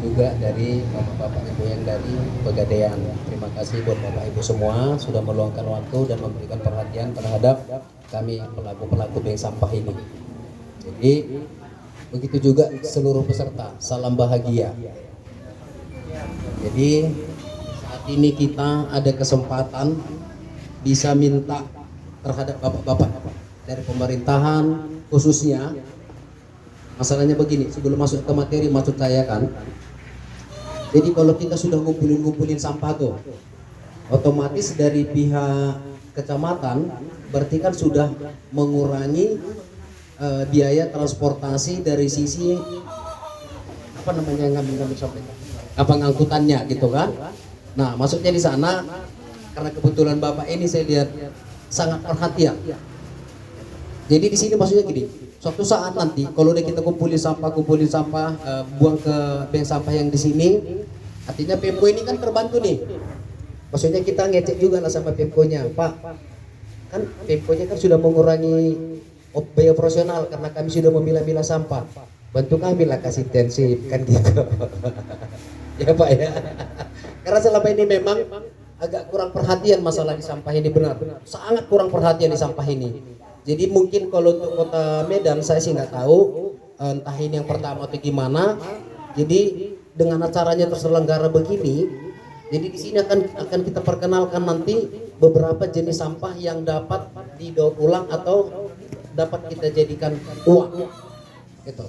juga dari bapak ibu yang dari Pegadaian. Terima kasih buat bapak ibu semua sudah meluangkan waktu dan memberikan perhatian terhadap kami pelaku bank sampah ini. Jadi begitu juga seluruh peserta, salam bahagia. Jadi saat ini kita ada kesempatan bisa minta terhadap bapak-bapak dari pemerintahan khususnya. Masalahnya begini, sebelum masuk ke materi maksud saya kan, jadi kalau kita sudah ngumpulin sampah tuh, otomatis dari pihak kecamatan berarti kan sudah mengurangi biaya transportasi dari sisi apa namanya ngambil sampah, apa ngangkutannya gitu kan. Nah maksudnya di sana karena kebetulan bapak ini saya lihat sangat perhatian. Jadi di sini maksudnya gini, suatu saat nanti kalau udah kita kumpulin sampah buang ke bank sampah yang di sini, artinya Pemko ini kan terbantu nih. Maksudnya kita ngecek juga lah sama Pemko-nya, Pak. Kan Pemko-nya kan sudah mengurangi biaya operasional karena kami sudah memilah-milah sampah. Bantu kami lah kasih intensif kan gitu. Ya Pak ya. Karena selama ini memang agak kurang perhatian masalah di sampah ini, benar. Sangat kurang perhatian di sampah ini. Jadi mungkin kalau untuk kota Medan saya sih nggak tahu, entah ini yang pertama atau gimana. Jadi dengan acaranya terselenggara begini, jadi di sini akan kita perkenalkan nanti beberapa jenis sampah yang dapat didaur ulang atau dapat kita jadikan uang. Gitu.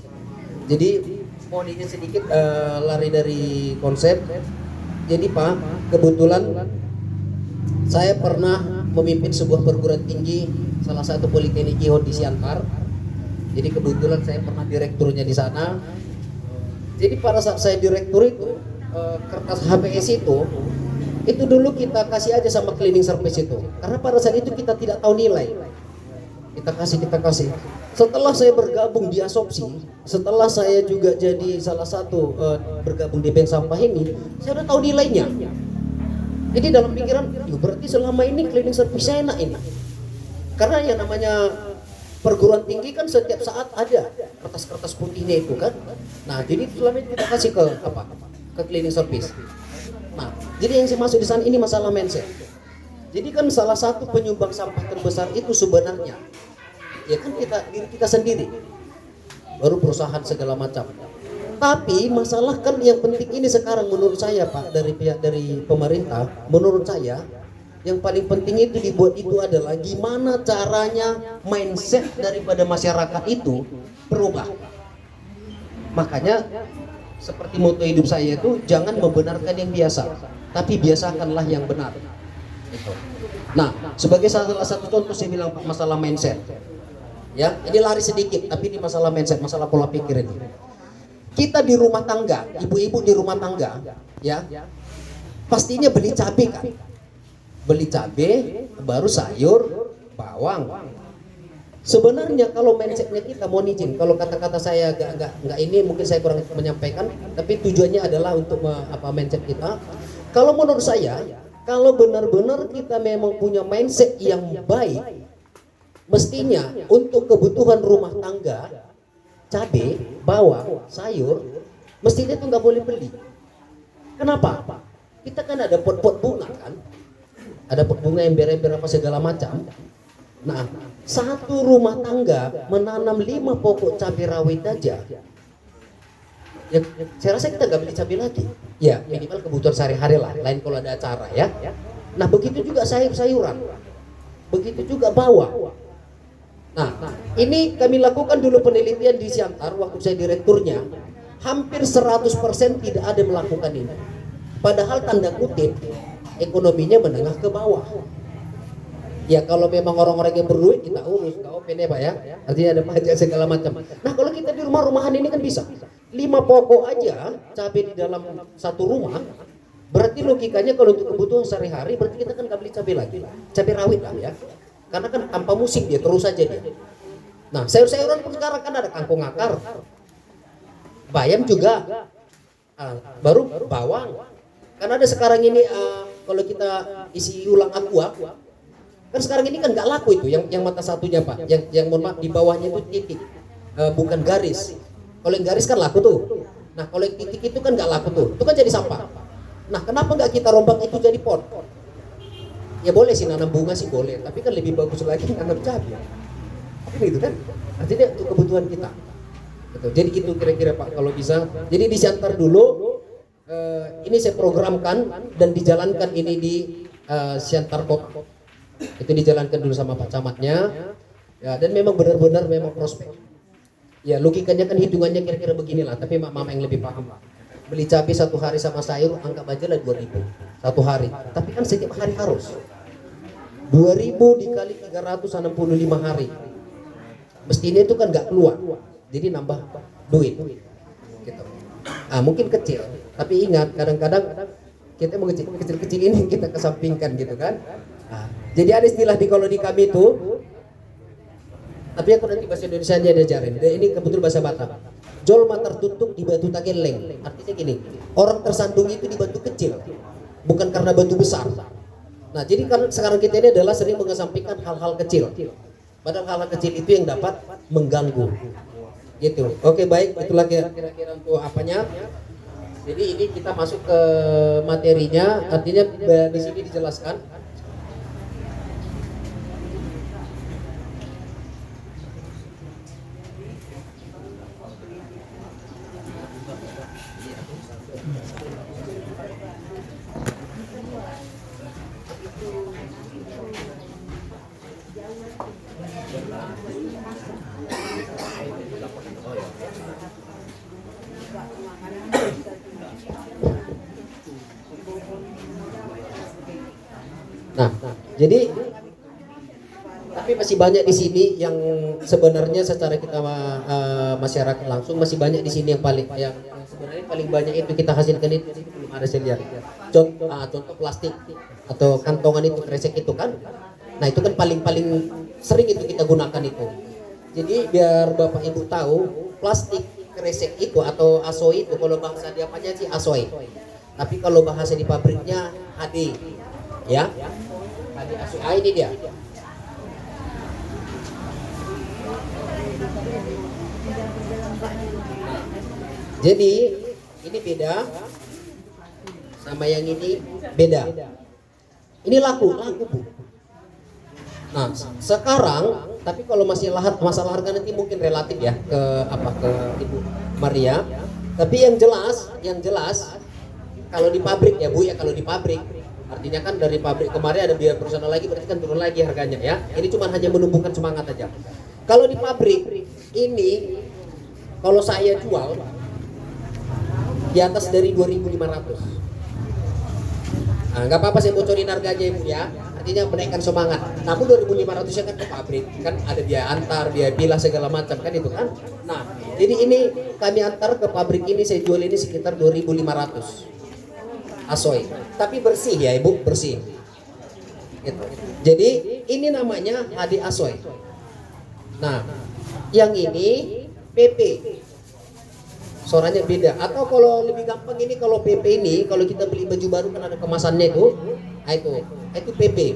Jadi mohon izin sedikit lari dari konsep. Jadi Pak, kebetulan saya pernah memimpin sebuah perguruan tinggi, salah satu politeknik IHOD di Siantar. Jadi kebetulan saya pernah direkturnya di sana. Jadi pada saat saya direktur itu, kertas HPS itu dulu kita kasih aja sama cleaning service itu. Karena pada saat itu kita tidak tahu nilai. Kita kasih. Setelah saya bergabung di Asopsi, setelah saya juga jadi salah satu bergabung di bank sampah ini, saya udah tahu nilainya. Jadi dalam pikiran, berarti selama ini cleaning service saya enak ini. Karena yang namanya perguruan tinggi kan setiap saat ada kertas-kertas putihnya itu kan. Nah, jadi selama ini kita kasih ke apa? Ke cleaning service. Nah, jadi yang saya masuk di sana ini masalah mindset. Jadi kan salah satu penyumbang sampah terbesar itu sebenarnya ya kan diri kita sendiri. Baru perusahaan segala macam. Tapi masalah kan yang penting ini sekarang menurut saya Pak, dari pihak dari pemerintah, menurut saya yang paling penting itu dibuat itu adalah gimana caranya mindset daripada masyarakat itu berubah. Makanya seperti moto hidup saya itu jangan membenarkan yang biasa, tapi biasakanlah yang benar. Gitu. Nah, sebagai salah satu contoh saya bilang Pak, masalah mindset. Ya, ini lari sedikit, tapi ini masalah mindset, masalah pola pikir ini. Kita di rumah tangga, ibu-ibu di rumah tangga, ya, pastinya beli cabai kan, beli cabai, baru sayur, bawang. Sebenarnya kalau mindsetnya kita, mohon izin, kalau kata-kata saya nggak ini mungkin saya kurang menyampaikan, tapi tujuannya adalah untuk apa mindset kita. Kalau menurut saya, kalau benar-benar kita memang punya mindset yang baik, mestinya untuk kebutuhan rumah tangga, cabai, bawang, sayur, mestinya itu nggak boleh beli. Kenapa? Kita kan ada pot-pot bunga kan, ada pot bunga ember-ember apa segala macam. Nah, satu rumah tangga menanam 5 pokok cabai rawit aja, ya, saya rasa kita nggak beli cabai lagi. Ya, minimal kebutuhan sehari-hari lah. Lain kalau ada acara ya. Nah, begitu juga sayur-sayuran, begitu juga bawang. Nah, ini kami lakukan dulu penelitian di Siantar waktu saya direkturnya, hampir 100% tidak ada melakukan ini. Padahal tanda kutip ekonominya menengah ke bawah. Ya kalau memang orang-orang yang berduit kita urus, nggak open ya Pak ya. Artinya ada pajak segala macam. Nah kalau kita di rumah-rumahan ini kan bisa 5 pokok aja cabai di dalam satu rumah. Berarti logikanya kalau untuk kebutuhan sehari-hari berarti kita kan nggak beli cabai lagi, cabai rawit lah ya. Karena kan tanpa musim dia terus aja dia. Nah sayur-sayuran pun sekarang kan ada kangkung akar, bayam juga, baru bawang. Karena ada sekarang ini kalau kita isi ulang aqua, kan sekarang ini kan nggak laku itu yang mata satunya Pak, yang mohon maaf di bawahnya itu titik, bukan garis. Kalau yang garis kan laku tuh. Nah kalau yang titik itu kan nggak laku tuh, itu kan jadi sampah. Nah kenapa nggak kita rombak itu jadi pot? Ya boleh sih nanam bunga sih boleh, tapi kan lebih bagus lagi nanam cabai. Kan gitu kan? Artinya untuk kebutuhan kita. Gitu. Jadi itu kira-kira Pak kalau bisa. Jadi di Siantar dulu ini saya programkan dan dijalankan ini di Siantar Kok. Itu dijalankan dulu sama Pak Camatnya. Ya, dan memang benar-benar memang prospek. Ya logikanya kan hitungannya kira-kira beginilah, tapi mama yang lebih paham Pak. Beli cabai satu hari sama sayur anggap aja lah 2.000 satu hari. Tapi kan setiap hari harus 2.000 dikali 365 hari. Mestinya itu kan nggak keluar. Jadi nambah duit. Gitu. Mungkin kecil, tapi ingat kadang-kadang kita mau kecil-kecil ini kita kesampingkan gitu kan. Jadi ada istilah kalau di kami itu, tapi aku nanti bahasa Indonesia aja diajarin. Ini kebetulan bahasa Batak. Jol matar tutup di batu tageleng. Artinya gini, orang tersandung itu di batu kecil, bukan karena batu besar. Nah, jadi kan sekarang kita ini adalah sering mengesampingkan hal-hal kecil. Padahal hal-hal kecil itu yang dapat mengganggu. Gitu. Oke, baik, itulah kira-kira untuk apanya. Jadi ini kita masuk ke materinya, artinya di sini dijelaskan. Nah, jadi tapi masih banyak di sini yang sebenarnya secara kita masyarakat langsung masih banyak di sini yang sebenarnya paling banyak itu kita hasilkan itu belum ada saya lihat. Contoh plastik atau kantongan itu kresek itu kan. Nah, itu kan paling sering itu kita gunakan itu. Jadi biar Bapak Ibu tahu, plastik kresek itu atau asoy itu kalau bahasa di apanya sih asoy. Tapi kalau bahasa di pabriknya HD. Ya. HD asoy ini dia. Jadi ini beda sama yang ini beda. Ini laku Bu. Nah sekarang, tapi kalau masih masalah harga nanti mungkin relatif ya ke Ibu Maria. Tapi yang jelas kalau di pabrik ya Bu ya, kalau di pabrik artinya kan dari pabrik kemarin ada biaya personal lagi, berarti kan turun lagi harganya ya. Ini cuma hanya menumbuhkan semangat aja. Kalau di pabrik ini kalau saya jual di atas dari 2.500. Nah, nggak apa-apa saya bocorin harganya Ibu ya. Artinya menaikkan semangat. Namun 2.500 ya kan ke pabrik, kan ada biaya antar, biaya pilah segala macam kan itu kan. Nah, jadi ini kami antar ke pabrik ini, saya jual ini sekitar 2.500. Asoy. Tapi bersih ya Ibu, bersih. Gitu. Jadi ini namanya HD Asoy. Nah, yang ini PP. Suaranya beda. Atau kalau lebih gampang ini kalau PP ini, kalau kita beli baju baru kan ada kemasannya itu. Nah, itu PP.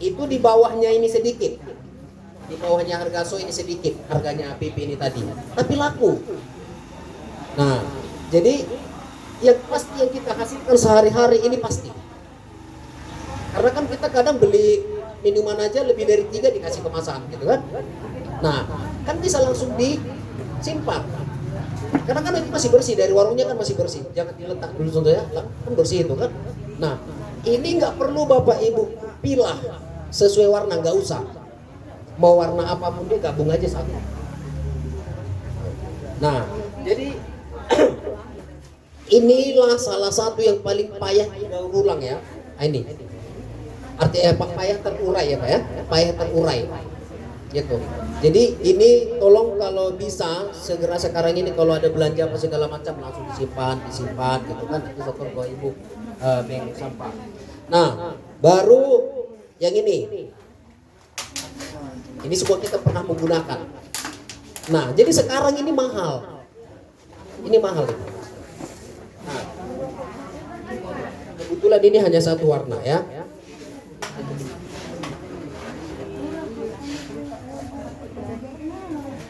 Itu di bawahnya ini sedikit. Di bawahnya harga Asoy ini sedikit, harganya PP ini tadi. Tapi laku. Nah, jadi yang pasti yang kita hasilkan sehari-hari ini pasti. Karena kan kita kadang beli minuman aja lebih dari 3 dikasih kemasan gitu kan. Nah, kan bisa langsung disimpan. Karena kan itu masih bersih, dari warungnya kan masih bersih. Jangan diletak dulu contohnya, kan bersih itu kan. Nah, ini nggak perlu Bapak Ibu pilah sesuai warna, nggak usah. Mau warna apapun dia gabung aja satu. Nah, jadi inilah salah satu yang paling payah didaur ulang ya. Ini artinya payah terurai ya Pak ya, payah terurai gitu. Jadi ini tolong kalau bisa segera sekarang ini kalau ada belanja apa segala macam langsung disimpan gitu kan, nanti setor ke Ibu bank sampah. Nah baru yang ini semua kita pernah menggunakan. Nah jadi sekarang ini mahal Nah, kebetulan ini hanya satu warna ya.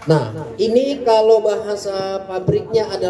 Nah, ini kalau bahasa pabriknya adalah